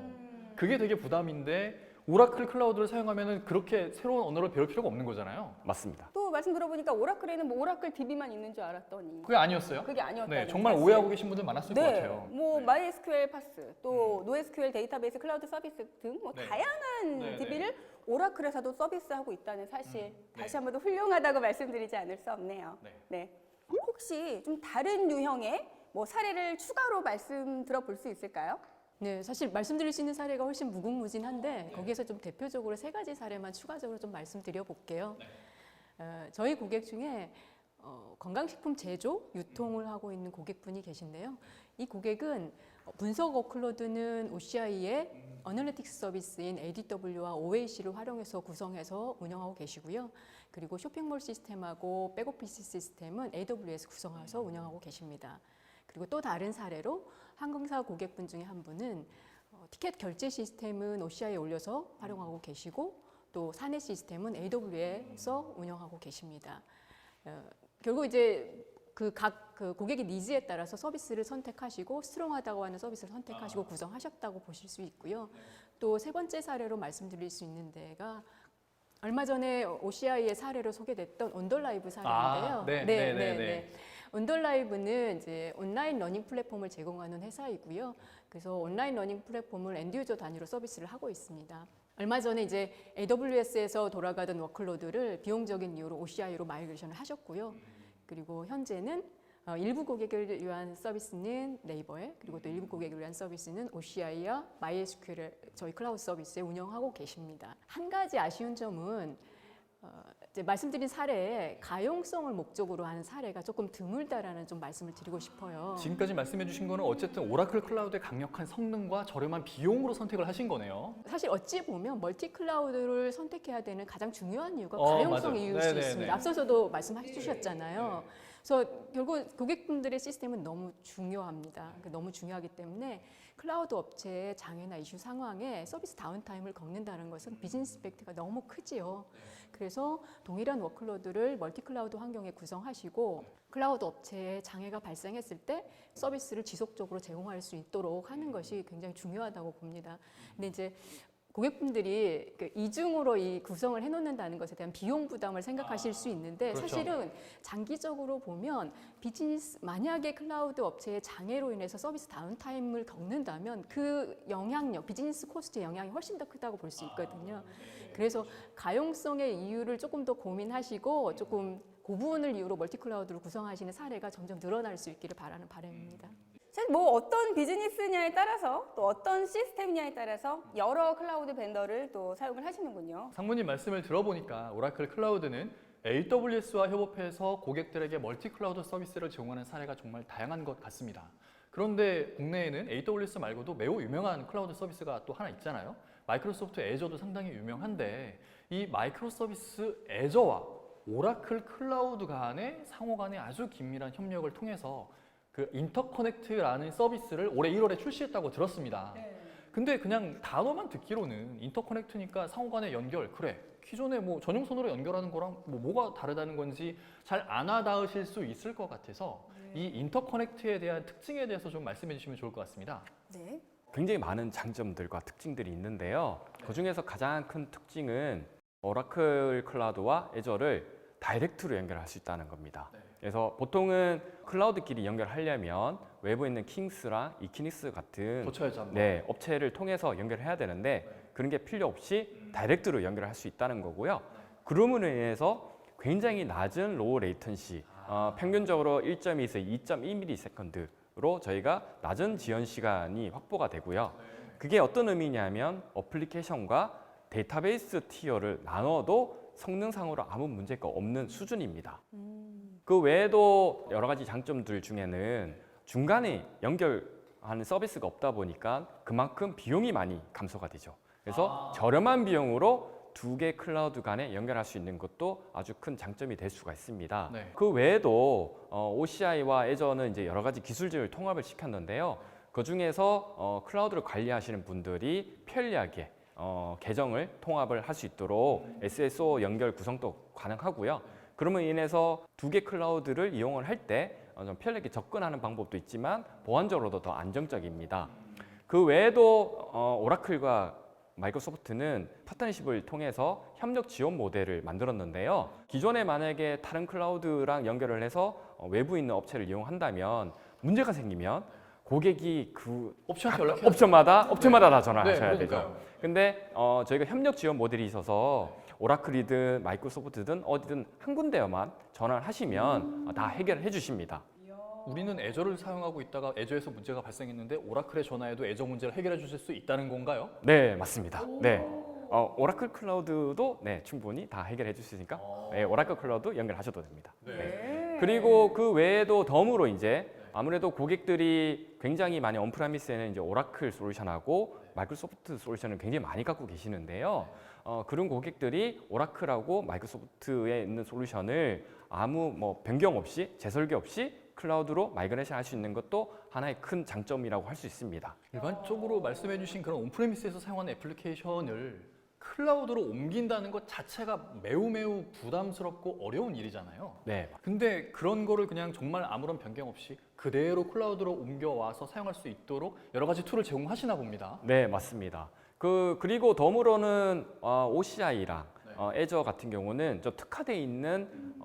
[SPEAKER 2] 그게 되게 부담인데 오라클 클라우드를 사용하면은 그렇게 새로운 언어를 배울 필요가 없는 거잖아요.
[SPEAKER 4] 맞습니다.
[SPEAKER 1] 또 말씀 들어보니까 오라클에는 뭐 오라클 DB만 있는 줄 알았더니
[SPEAKER 2] 그게 아니었어요?
[SPEAKER 1] 그게 아니었다는
[SPEAKER 2] 네, 정말
[SPEAKER 1] 사실.
[SPEAKER 2] 오해하고 계신 분들 많았을 것 같아요.
[SPEAKER 1] 뭐 MySQL 파스, 또 NoSQL 데이터베이스 클라우드 서비스 등 뭐
[SPEAKER 2] 네.
[SPEAKER 1] 다양한
[SPEAKER 2] 네,
[SPEAKER 1] DB를 오라클에서도 서비스하고 있다는 사실
[SPEAKER 2] 네.
[SPEAKER 1] 다시 한 번 더 훌륭하다고 말씀드리지 않을 수 없네요.
[SPEAKER 2] 네.
[SPEAKER 1] 네. 혹시 좀 다른 유형의 뭐 사례를 추가로 말씀 들어볼 수 있을까요?
[SPEAKER 3] 네, 사실 말씀드릴 수 있는 사례가 훨씬 무궁무진한데 거기에서 좀 대표적으로 3가지 사례만 추가적으로 좀 말씀드려 볼게요. 저희 고객 중에 건강식품 제조, 유통을 하고 있는 고객분이 계신데요. 이 고객은 분석 워클로드는 OCI의 어널리틱스 서비스인 ADW와 OAC를 활용해서 구성해서 운영하고 계시고요. 그리고 쇼핑몰 시스템하고 백오피스 시스템은 AWS 구성해서 운영하고 계십니다. 그리고 또 다른 사례로 항공사 고객분 중에 한 분은 티켓 결제 시스템은 OCI에 올려서 활용하고 계시고 또 사내 시스템은 AWS에서 운영하고 계십니다. 결국 이제 각 고객의 니즈에 따라서 서비스를 선택하시고 스트롱하다고 하는 서비스를 선택하시고 구성하셨다고 보실 수 있고요. 또 3번째 사례로 말씀드릴 수 있는 데가 얼마 전에 OCI의 사례로 소개됐던 온더라이브 사례인데요.
[SPEAKER 2] 네.
[SPEAKER 3] 온더라이브는 이제 온라인 러닝 플랫폼을 제공하는 회사이고요. 그래서 온라인 러닝 플랫폼을 엔드유저 단위로 서비스를 하고 있습니다. 얼마 전에 이제 AWS에서 돌아가던 워클로드를 비용적인 이유로 OCI로 마이그레이션을 하셨고요. 그리고 현재는 일부 고객을 위한 서비스는 네이버에, 그리고 또 일부 고객을 위한 서비스는 OCI와 MySQL을 저희 클라우드 서비스에 운영하고 계십니다. 한 가지 아쉬운 점은 이제 말씀드린 사례에 가용성을 목적으로 하는 사례가 조금 드물다라는 좀 말씀을 드리고 싶어요.
[SPEAKER 2] 지금까지 말씀해 주신 거는 어쨌든 오라클 클라우드의 강력한 성능과 저렴한 비용으로 선택을 하신 거네요.
[SPEAKER 3] 사실 어찌 보면 멀티 클라우드를 선택해야 되는 가장 중요한 이유가
[SPEAKER 2] 맞아요.
[SPEAKER 3] 가용성이일 수
[SPEAKER 2] 네네네.
[SPEAKER 3] 있습니다. 앞서서도 말씀해 주셨잖아요. 그래서 결국 고객분들의 시스템은 너무 중요합니다. 너무 중요하기 때문에 클라우드 업체의 장애나 이슈 상황에 서비스 다운타임을 겪는다는 것은 비즈니스 임팩트가 너무 크지요. 그래서 동일한 워클로드를 멀티 클라우드 환경에 구성하시고 클라우드 업체에 장애가 발생했을 때 서비스를 지속적으로 제공할 수 있도록 하는 것이 굉장히 중요하다고 봅니다. 근데 이제 고객분들이 이중으로 이 구성을 해놓는다는 것에 대한 비용 부담을 생각하실 수 있는데
[SPEAKER 2] 그렇죠.
[SPEAKER 3] 사실은 장기적으로 보면 만약에 클라우드 업체의 장애로 인해서 서비스 다운타임을 겪는다면 그 영향력, 비즈니스 코스트의 영향이 훨씬 더 크다고 볼 수 있거든요. 그래서 가용성의 이유를 조금 더 고민하시고 조금 그 부분을 이유로 멀티 클라우드를 구성하시는 사례가 점점 늘어날 수 있기를 바라는 바람입니다.
[SPEAKER 1] 사실 뭐 어떤 비즈니스냐에 따라서 또 어떤 시스템이냐에 따라서 여러 클라우드 벤더를 또 사용을 하시는군요.
[SPEAKER 2] 상무님 말씀을 들어보니까 오라클 클라우드는 AWS와 협업해서 고객들에게 멀티 클라우드 서비스를 제공하는 사례가 정말 다양한 것 같습니다. 그런데 국내에는 AWS 말고도 매우 유명한 클라우드 서비스가 또 하나 있잖아요. 마이크로소프트 애저도 상당히 유명한데 이 마이크로 서비스 애저와 오라클 클라우드 간의 상호 간의 아주 긴밀한 협력을 통해서 그 인터커넥트라는 서비스를 올해 1월에 출시했다고 들었습니다. 근데 그냥 단어만 듣기로는 인터커넥트니까 상호 간의 연결, 그래. 기존에 뭐 전용선으로 연결하는 거랑 뭐가 다르다는 건지 잘 안 와닿으실 수 있을 것 같아서 이 인터커넥트에 대한 특징에 대해서 좀 말씀해 주시면 좋을 것 같습니다.
[SPEAKER 1] 네.
[SPEAKER 4] 굉장히 많은 장점들과 특징들이 있는데요. 그중에서 가장 큰 특징은 오라클 클라우드와 애저를 다이렉트로 연결할 수 있다는 겁니다. 그래서 보통은 클라우드끼리 연결하려면 외부에 있는 킹스랑 이키닉스 같은
[SPEAKER 2] 고쳐야죠 한번.
[SPEAKER 4] 네, 업체를 통해서 연결해야 되는데 그런 게 필요 없이 다이렉트로 연결할 수 있다는 거고요. 그럼으로 인해서 굉장히 낮은 로우 레이턴시, 평균적으로 1.2에서 2.2ms로 저희가 낮은 지연 시간이 확보가 되고요. 그게 어떤 의미냐면 어플리케이션과 데이터베이스 티어를 나눠도 성능상으로 아무 문제가 없는 수준입니다. 그 외에도 여러 가지 장점들 중에는 중간에 연결하는 서비스가 없다 보니까 그만큼 비용이 많이 감소가 되죠. 그래서 저렴한 비용으로 두 개 클라우드 간에 연결할 수 있는 것도 아주 큰 장점이 될 수가 있습니다.
[SPEAKER 2] 네.
[SPEAKER 4] 그 외에도 OCI와 애저는 이제 여러 가지 기술들을 통합을 시켰는데요. 그 중에서 클라우드를 관리하시는 분들이 편리하게 계정을 통합을 할 수 있도록 SSO 연결 구성도 가능하고요. 그러면 인해서 두 개 클라우드를 이용을 할 때 좀 편리하게 접근하는 방법도 있지만 보안적으로도 더 안정적입니다. 그 외에도 오라클과 마이크로소프트는 파트너십을 통해서 협력 지원 모델을 만들었는데요. 기존에 만약에 다른 클라우드랑 연결을 해서 외부에 있는 업체를 이용한다면 문제가 생기면 고객이 그
[SPEAKER 2] 옵션한테 연락해야
[SPEAKER 4] 업체마다 다 전화하셔야
[SPEAKER 2] 네,
[SPEAKER 4] 되죠.
[SPEAKER 2] 그러니까요.
[SPEAKER 4] 근데 저희가 협력 지원 모델이 있어서 오라클이든 마이크로소프트든 어디든 한 군데만 전화를 하시면 다 해결해 주십니다.
[SPEAKER 2] 우리는 애저를 사용하고 있다가 애저에서 문제가 발생했는데 오라클에 전화해도 애저 문제를 해결해 주실 수 있다는 건가요?
[SPEAKER 4] 네, 맞습니다. 네. 오라클 클라우드도 네, 충분히 다 해결해 줄 수 있으니까 네, 오라클 클라우드 연결하셔도 됩니다. 네. 그리고 그 외에도 덤으로 이제 아무래도 고객들이 굉장히 많이 온프라미스에는 이제 오라클 솔루션하고 마이크로소프트 솔루션을 굉장히 많이 갖고 계시는데요. 그런 고객들이 오라클하고 마이크로소프트에 있는 솔루션을 아무 변경 없이 재설계 없이 클라우드로 마이그레이션 할 수 있는 것도 하나의 큰 장점이라고 할 수 있습니다.
[SPEAKER 2] 일반적으로 말씀해 주신 그런 온프레미스에서 사용하는 애플리케이션을 클라우드로 옮긴다는 것 자체가 매우 부담스럽고 어려운 일이잖아요.
[SPEAKER 4] 네.
[SPEAKER 2] 근데 그런 거를 그냥 정말 아무런 변경 없이 그대로 클라우드로 옮겨와서 사용할 수 있도록 여러 가지 툴을 제공하시나 봅니다.
[SPEAKER 4] 네, 맞습니다. 그리고 덤으로는 OCI랑 애저 같은 경우는 좀 특화되어 있는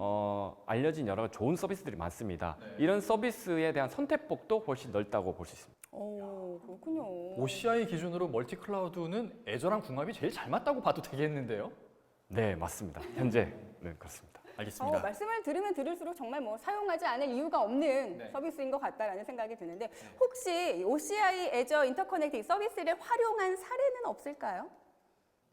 [SPEAKER 4] 알려진 여러 좋은 서비스들이 많습니다. 이런 서비스에 대한 선택폭도 훨씬 넓다고 볼 수 있습니다.
[SPEAKER 1] 오, 그렇군요.
[SPEAKER 2] OCI 기준으로 멀티 클라우드는 애저랑 궁합이 제일 잘 맞다고 봐도 되겠는데요?
[SPEAKER 4] 네, 맞습니다. 현재 네, 그렇습니다.
[SPEAKER 2] 알겠습니다.
[SPEAKER 1] 말씀을 들으면 들을수록 정말 사용하지 않을 이유가 없는 서비스인 것 같다라는 생각이 드는데 혹시 OCI 애저 인터커넥트 이 서비스를 활용한 사례는 없을까요?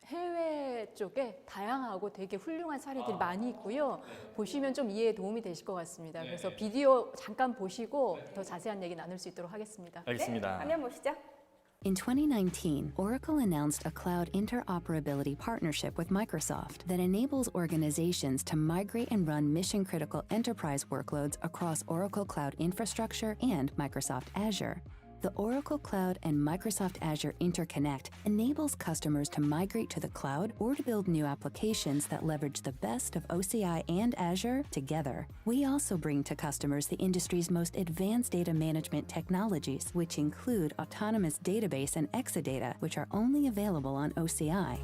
[SPEAKER 3] 해외 쪽에 다양하고 되게 훌륭한 사례들이 많이 있고요. 보시면 좀 이해에 도움이 되실 것 같습니다. 그래서 비디오 잠깐 보시고 더 자세한 얘기 나눌 수 있도록 하겠습니다.
[SPEAKER 2] 알겠습니다.
[SPEAKER 1] 화면 보시죠.
[SPEAKER 5] In 2019, Oracle announced a cloud interoperability partnership with Microsoft that enables organizations to migrate and run mission-critical enterprise workloads across Oracle Cloud Infrastructure and Microsoft Azure. The Oracle Cloud and Microsoft Azure Interconnect enables customers to migrate to the cloud or to build new applications that leverage the best of OCI and Azure together. We also bring to customers the industry's most advanced data management technologies, which include Autonomous Database and Exadata, which are only available on OCI.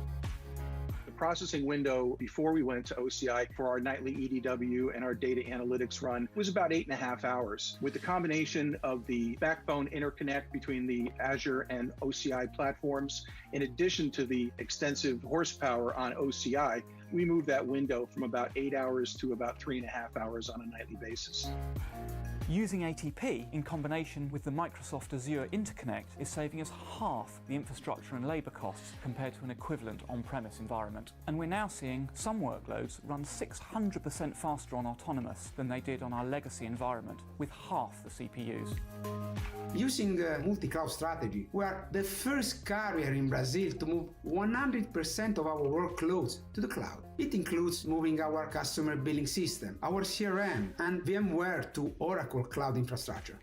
[SPEAKER 6] Processing window before we went to OCI for our nightly EDW and our data analytics run was about 8.5 hours. With the combination of the backbone interconnect between the Azure and OCI platforms, in addition to the extensive horsepower on OCI, we moved that window from about 8 hours to about 3.5 hours on a nightly basis.
[SPEAKER 7] Using ATP in combination with the Microsoft Azure Interconnect is saving us half the infrastructure and labour costs compared to an equivalent on-premise environment. And we're now seeing some workloads run 600% faster on Autonomous than they did on our legacy environment, with half the CPUs.
[SPEAKER 8] Using a multi-cloud strategy, we are the first carrier in Brazil to move 100% of our workloads to the cloud. It includes moving our customer billing system, our CRM, and VMware to Oracle Cloud Infrastructure.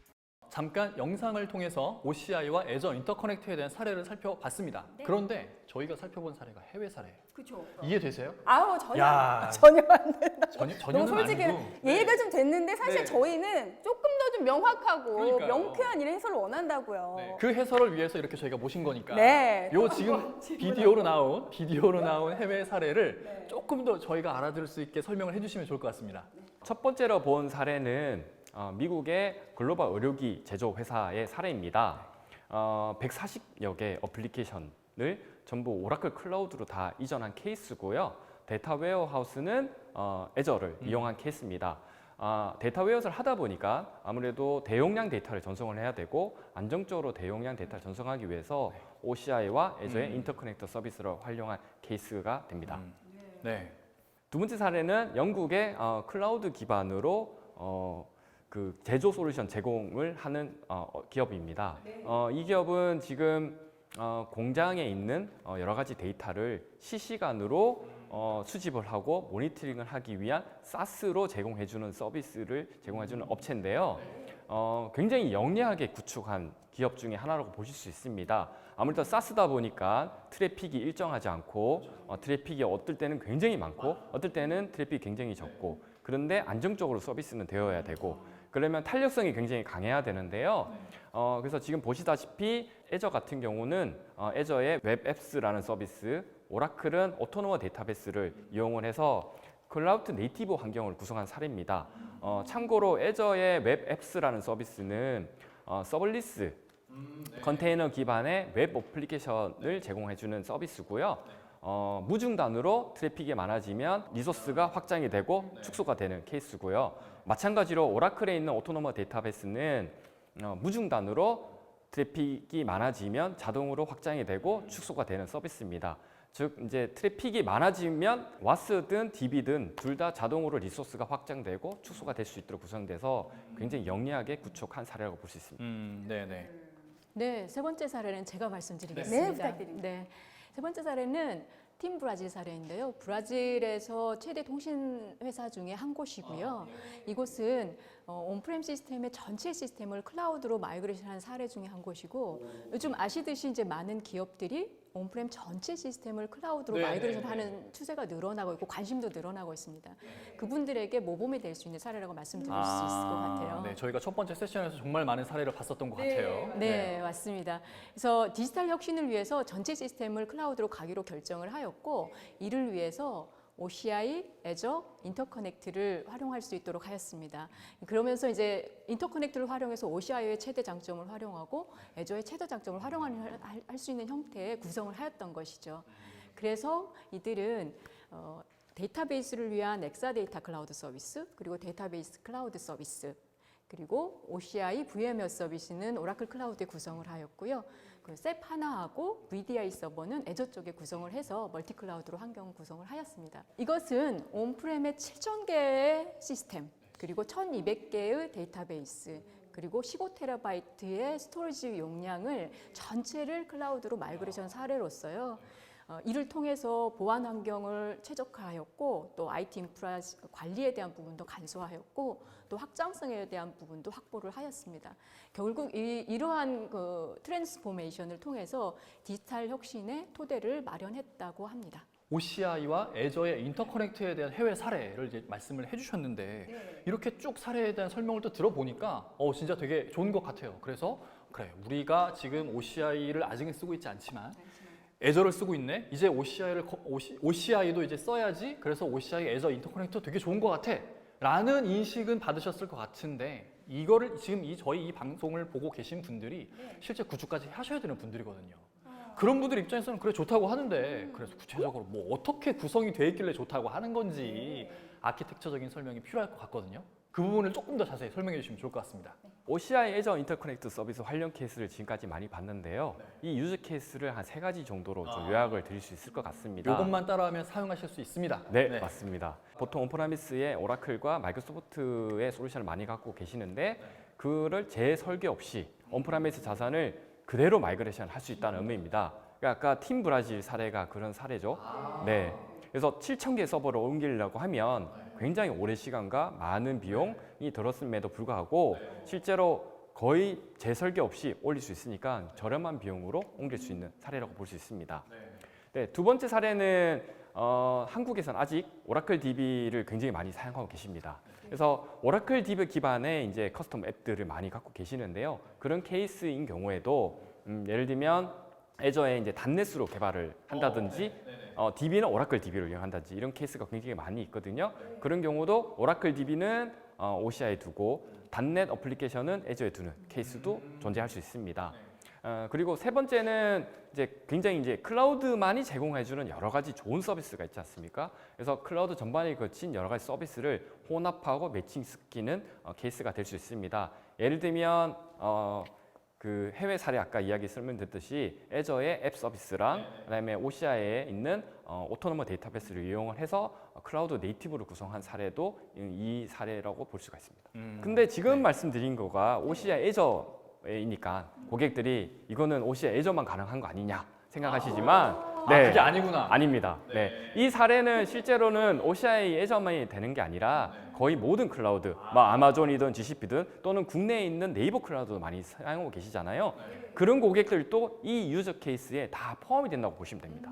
[SPEAKER 2] 잠깐 영상을 통해서 OCI와 애저 인터커넥트에 대한 사례를 살펴봤습니다. 그런데 저희가 살펴본 사례가 해외 사례예요.
[SPEAKER 1] 그렇죠.
[SPEAKER 2] 이해되세요?
[SPEAKER 1] 아우 전혀
[SPEAKER 2] 야.
[SPEAKER 1] 전혀 안 된다.
[SPEAKER 2] 전혀는
[SPEAKER 1] 너무 솔직히
[SPEAKER 2] 아니고.
[SPEAKER 1] 이해가 좀 됐는데 사실
[SPEAKER 2] 네.
[SPEAKER 1] 저희는 조금 더 좀 명확하고
[SPEAKER 2] 그러니까요.
[SPEAKER 1] 명쾌한 이런 해설을 원한다고요.
[SPEAKER 2] 네, 그 해설을 위해서 이렇게 저희가 모신 거니까.
[SPEAKER 1] 네.
[SPEAKER 2] 요 지금 비디오로 나온 해외 사례를 조금 더 저희가 알아들을 수 있게 설명을 해주시면 좋을 것 같습니다.
[SPEAKER 4] 첫 번째로 본 사례는 미국의 글로벌 의료기 제조 회사의 사례입니다. 140여 개의 어플리케이션을 전부 오라클 클라우드로 다 이전한 케이스고요. 데이터 웨어하우스는 애저를 이용한 케이스입니다. 데이터 웨어를 하다 보니까 아무래도 대용량 데이터를 전송을 해야 되고 안정적으로 대용량 데이터를 전송하기 위해서 OCI와 애저의 인터커넥터 서비스를 활용한 케이스가 됩니다.
[SPEAKER 2] 네.
[SPEAKER 4] 두 번째 사례는 영국의 클라우드 기반으로 그 제조 솔루션 제공을 하는 기업입니다. 이 기업은 지금 공장에 있는 여러 가지 데이터를 실시간으로 수집을 하고 모니터링을 하기 위한 SaaS로 제공해주는 서비스를 제공해주는 업체인데요. 굉장히 영리하게 구축한 기업 중에 하나라고 보실 수 있습니다. 아무래도 SaaS다 보니까 트래픽이 일정하지 않고 트래픽이 어떨 때는 굉장히 많고 어떨 때는 트래픽이 굉장히 적고 그런데 안정적으로 서비스는 되어야 되고 그러면 탄력성이 굉장히 강해야 되는데요. 그래서 지금 보시다시피 애저 같은 경우는 애저의 웹앱스라는 서비스, 오라클은 오토노머 데이터베이스를 이용을 해서 클라우드 네이티브 환경을 구성한 사례입니다. 참고로 애저의 웹앱스라는 서비스는 서블리스 컨테이너 기반의 웹 어플리케이션을 제공해주는 서비스고요. 무중단으로 트래픽이 많아지면 리소스가 확장이 되고 축소가 되는 케이스고요. 마찬가지로 오라클에 있는 오토노머 데이터베이스는 무중단으로 트래픽이 많아지면 자동으로 확장이 되고 축소가 되는 서비스입니다. 즉 이제 트래픽이 많아지면 와스든 DB든 둘 다 자동으로 리소스가 확장되고 축소가 될 수 있도록 구성돼서 굉장히 영리하게 구축한 사례라고 볼 수 있습니다.
[SPEAKER 2] 네네.
[SPEAKER 3] 네, 세 번째 사례는 제가 말씀드리겠습니다.
[SPEAKER 1] 네, 부탁드립니다.
[SPEAKER 3] 네, 세 번째 사례는 팀 브라질 사례인데요. 브라질에서 최대 통신 회사 중에 한 곳이고요. 이곳은 온프렘 시스템의 전체 시스템을 클라우드로 마이그레이션한 사례 중에 한 곳이고 요즘 아시듯이 이제 많은 기업들이 온프렘 전체 시스템을 클라우드로
[SPEAKER 2] 네,
[SPEAKER 3] 마이그레이션하는 추세가 늘어나고 있고 관심도 늘어나고 있습니다. 그분들에게 모범이 될 수 있는 사례라고 말씀드릴 수 있을 것 같아요.
[SPEAKER 2] 네, 저희가 첫 번째 세션에서 정말 많은 사례를 봤었던 것 같아요.
[SPEAKER 3] 네, 맞습니다. 그래서 디지털 혁신을 위해서 전체 시스템을 클라우드로 가기로 결정을 하였고 이를 위해서 OCI, 애저, 인터커넥트를 활용할 수 있도록 하였습니다. 그러면서 이제 인터커넥트를 활용해서 OCI의 최대 장점을 활용하고 애저의 최대 장점을 활용할 수 있는 형태의 구성을 하였던 것이죠. 그래서 이들은 데이터베이스를 위한 엑사데이터 클라우드 서비스, 그리고 데이터베이스 클라우드 서비스, 그리고 OCI VMware 서비스는 오라클 클라우드에 구성을 하였고요. 그 셉 하나하고 VDI 서버는 애저 쪽에 구성을 해서 멀티 클라우드로 환경 구성을 하였습니다. 이것은 온프렘의 7,000개의 시스템, 그리고 1,200개의 데이터베이스, 그리고 15TB의 스토리지 용량을 전체를 클라우드로 마이그레이션 사례로서요. 이를 통해서 보안 환경을 최적화하였고 또 IT 인프라 관리에 대한 부분도 간소화하였고 또 확장성에 대한 부분도 확보를 하였습니다. 결국 이러한 그 트랜스포메이션을 통해서 디지털 혁신의 토대를 마련했다고 합니다.
[SPEAKER 2] OCI와 애저의 인터커넥트에 대한 해외 사례를 이제 말씀을 해주셨는데 이렇게 쭉 사례에 대한 설명을 또 들어보니까 진짜 되게 좋은 것 같아요. 그래서 그래 우리가 지금 OCI를 아직은 쓰고 있지 않지만 애저를 쓰고 있네. 이제 OCI도 이제 써야지. 그래서 OCI 애저 인터커넥터 되게 좋은 것 같아. 라는 인식은 받으셨을 것 같은데 이거를 지금 저희 이 방송을 보고 계신 분들이 실제 구축까지 하셔야 되는 분들이거든요. 그런 분들 입장에서는 그래 좋다고 하는데 그래서 구체적으로 뭐 어떻게 구성이 돼 있길래 좋다고 하는 건지 아키텍처적인 설명이 필요할 것 같거든요. 그 부분을 조금 더 자세히 설명해 주시면 좋을 것 같습니다.
[SPEAKER 4] OCI 애저 인터커넥트 서비스 활용 케이스를 지금까지 많이 봤는데요. 이 유즈 케이스를 한 3가지 정도로 좀 요약을 드릴 수 있을 것 같습니다.
[SPEAKER 2] 이것만 따라하면 사용하실 수 있습니다.
[SPEAKER 4] 네, 맞습니다. 보통 온프라미스에 오라클과 마이크로소프트의 솔루션을 많이 갖고 계시는데 그를 재설계 없이 온프라미스 자산을 그대로 마이그레이션 할 수 있다는 의미입니다. 그러니까 아까 팀 브라질 사례가 그런 사례죠. 네. 그래서 7,000개 서버를 옮기려고 하면 굉장히 오랜 시간과 많은 비용이 들었음에도 불구하고 실제로 거의 재설계 없이 올릴 수 있으니까 저렴한 비용으로 옮길 수 있는 사례라고 볼 수 있습니다. 네, 두 번째 사례는 한국에서는 아직 오라클 DB를 굉장히 많이 사용하고 계십니다. 그래서 오라클 DB 기반의 이제 커스텀 앱들을 많이 갖고 계시는데요. 그런 케이스인 경우에도 예를 들면 애저에 이제 단넷으로 개발을 한다든지 DB는 오라클 DB를 이용한다든지 이런 케이스가 굉장히 많이 있거든요. 그런 경우도 오라클 DB는 OCI에 두고 단넷 어플리케이션은 애저에 두는 케이스도 존재할 수 있습니다. 그리고 세 번째는 이제 굉장히 이제 클라우드만이 제공해주는 여러 가지 좋은 서비스가 있지 않습니까? 그래서 클라우드 전반에 거친 여러 가지 서비스를 혼합하고 매칭시키는 케이스가 될 수 있습니다. 예를 들면 그 해외 사례 아까 이야기 설명드렸듯이 애저의 앱 서비스랑 그다음에 OCI에 있는 오토노머 데이터베이스를 이용을 해서 클라우드 네이티브를 구성한 사례도 이 사례라고 볼 수가 있습니다. 근데 지금 말씀드린 거가 OCI 애저이니까 고객들이 이거는 OCI 애저만 가능한 거 아니냐 생각하시지만
[SPEAKER 2] 그게 아니구나.
[SPEAKER 4] 아닙니다. 네. 이 사례는 실제로는 OCI 애저만이 되는 게 아니라 거의 모든 클라우드, 뭐 아마존이든 GCP든 또는 국내에 있는 네이버 클라우드도 많이 사용하고 계시잖아요. 그런 고객들도 이 유저 케이스에 다 포함이 된다고 보시면 됩니다.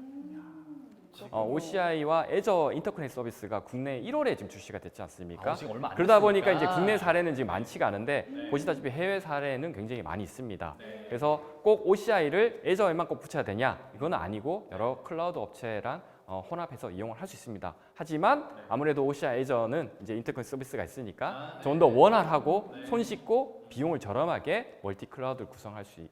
[SPEAKER 4] OCI와 애저 인터커넥트 서비스가 국내 1월에 지금 출시가 됐지 않습니까?
[SPEAKER 2] 지금 얼마 안
[SPEAKER 4] 그러다 보니까
[SPEAKER 2] 됐으니까.
[SPEAKER 4] 이제 국내 사례는 지금 많지가 않은데 보시다시피 해외 사례는 굉장히 많이 있습니다. 그래서 꼭 OCI를 애저에만 꼭 붙여야 되냐? 이거는 아니고 여러 클라우드 업체랑 혼합해서 이용을 할 수 있습니다. 하지만 아무래도 OCI 애저는 이제 인터커넥트 서비스가 있으니까 좀 더 원활하고 손쉽고 비용을 저렴하게 멀티 클라우드를 구성할 수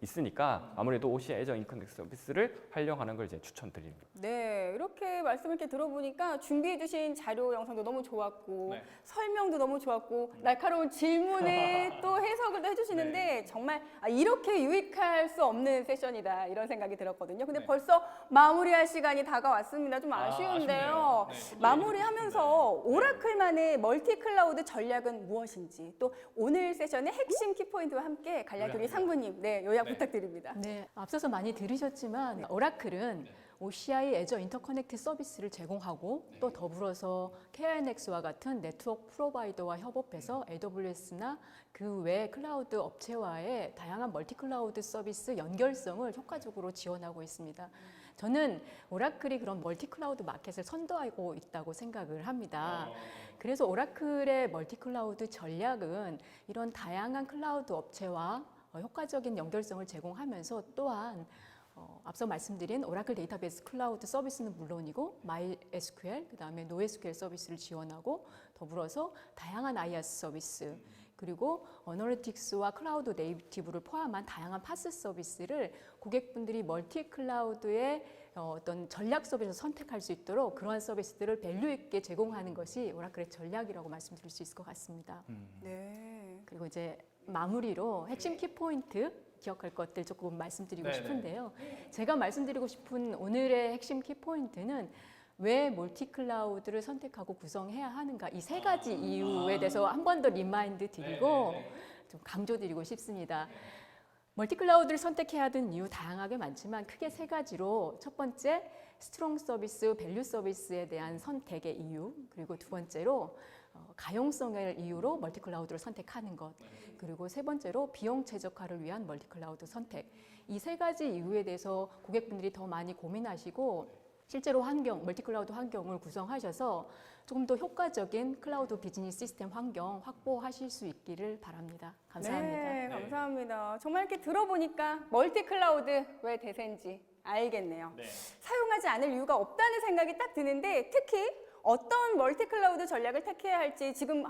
[SPEAKER 4] 있으니까 아무래도 OCI 애저 인터커넥트 서비스를 활용하는 걸 이제 추천드립니다.
[SPEAKER 1] 네, 이렇게 말씀을 이렇게 들어보니까 준비해주신 자료 영상도 너무 좋았고 설명도 너무 좋았고 날카로운 질문에 또 해석을 또 해주시는데 정말 이렇게 유익할 수 없는 세션이다 이런 생각이 들었거든요. 근데 벌써 마무리할 시간이 다가왔습니다. 좀 아쉬운데요. 마무리하면서 오라클만의 멀티 클라우드 전략은 무엇인지 또 오늘 세션의 핵심 키포인트와 함께 간략히 상무님 요약 부탁드립니다.
[SPEAKER 3] 네, 앞서서 많이 들으셨지만 오라클은 OCI 애저 인터커넥트 서비스를 제공하고 또 더불어서 KNX와 같은 네트워크 프로바이더와 협업해서 AWS나 그 외 클라우드 업체와의 다양한 멀티 클라우드 서비스 연결성을 효과적으로 지원하고 있습니다. 저는 오라클이 그런 멀티 클라우드 마켓을 선도하고 있다고 생각을 합니다. 그래서 오라클의 멀티 클라우드 전략은 이런 다양한 클라우드 업체와 효과적인 연결성을 제공하면서 또한 앞서 말씀드린 오라클 데이터베이스 클라우드 서비스는 물론이고 MySQL, 그다음에 NoSQL 서비스를 지원하고 더불어서 다양한 IaaS 서비스 그리고 어널리틱스와 클라우드 네이티브를 포함한 다양한 파스 서비스를 고객분들이 멀티 클라우드의 어떤 전략 서비스를 선택할 수 있도록 그러한 서비스들을 밸류 있게 제공하는 것이 오라클의 전략이라고 말씀드릴 수 있을 것 같습니다.
[SPEAKER 1] 네.
[SPEAKER 3] 그리고 이제 마무리로 핵심 키포인트 기억할 것들 조금 말씀드리고 싶은데요. 제가 말씀드리고 싶은 오늘의 핵심 키포인트는 왜 멀티 클라우드를 선택하고 구성해야 하는가 이 세 가지 이유에 대해서 한 번 더 리마인드 드리고 좀 강조드리고 싶습니다. 멀티 클라우드를 선택해야 하는 이유 다양하게 많지만 크게 세 가지로 첫 번째 스트롱 서비스, 밸류 서비스에 대한 선택의 이유 그리고 두 번째로 가용성을 이유로 멀티 클라우드를 선택하는 것 그리고 세 번째로 비용 최적화를 위한 멀티 클라우드 선택 이 세 가지 이유에 대해서 고객분들이 더 많이 고민하시고 실제로 멀티 클라우드 환경을 구성하셔서 조금 더 효과적인 클라우드 비즈니스 시스템 환경 확보하실 수 있기를 바랍니다. 감사합니다.
[SPEAKER 1] 네, 감사합니다. 정말 이렇게 들어보니까 멀티 클라우드 왜 대세인지 알겠네요. 사용하지 않을 이유가 없다는 생각이 딱 드는데 특히 어떤 멀티 클라우드 전략을 택해야 할지 지금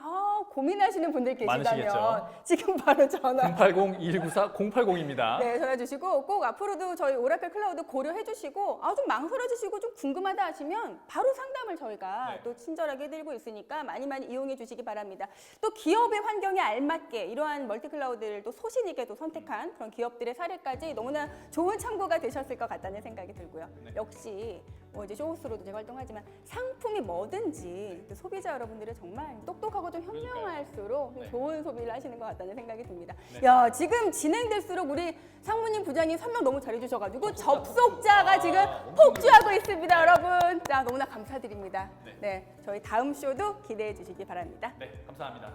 [SPEAKER 1] 고민하시는 분들 계시다면
[SPEAKER 2] 많으시겠죠?
[SPEAKER 1] 지금 바로 전화
[SPEAKER 2] 080-2194-080입니다.
[SPEAKER 1] 네, 전화 주시고 꼭 앞으로도 저희 오라클 클라우드 고려해 주시고 좀 망설여지시고 좀 궁금하다 하시면 바로 상담을 저희가
[SPEAKER 2] 네.
[SPEAKER 1] 또 친절하게 해드리고 있으니까 많이 이용해 주시기 바랍니다. 또 기업의 환경에 알맞게 이러한 멀티 클라우드를 또 소신 있게 또 선택한 그런 기업들의 사례까지 너무나 좋은 참고가 되셨을 것 같다는 생각이 들고요.
[SPEAKER 2] 네.
[SPEAKER 1] 역시 이제 쇼호스로도 제가 활동하지만 상품이 뭐든지 또 소비자 여러분들이 정말 똑똑하고 좀 현명할수록
[SPEAKER 2] 네.
[SPEAKER 1] 좋은 소비를 하시는 것 같다는 생각이 듭니다.
[SPEAKER 2] 네.
[SPEAKER 1] 야, 지금 진행될수록 우리 상무님 부장님 설명 너무 잘해주셔가지고 접속자가 지금 폭주하고 있습니다, 여러분. 자, 너무나 감사드립니다.
[SPEAKER 2] 네.
[SPEAKER 1] 네, 저희 다음 쇼도 기대해 주시기 바랍니다.
[SPEAKER 2] 네, 감사합니다.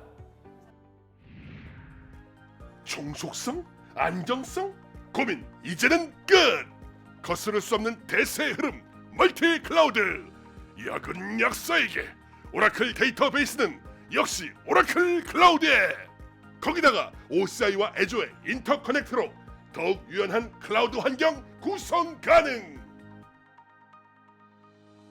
[SPEAKER 9] 종속성? 안정성? 고민 이제는 끝! 거스를 수 없는 대세의 흐름 멀티 클라우드 야근약사에게 오라클 데이터베이스는 역시 오라클 클라우드에 거기다가 OCI와 애조의 인터커넥트로 더욱 유연한 클라우드 환경 구성 가능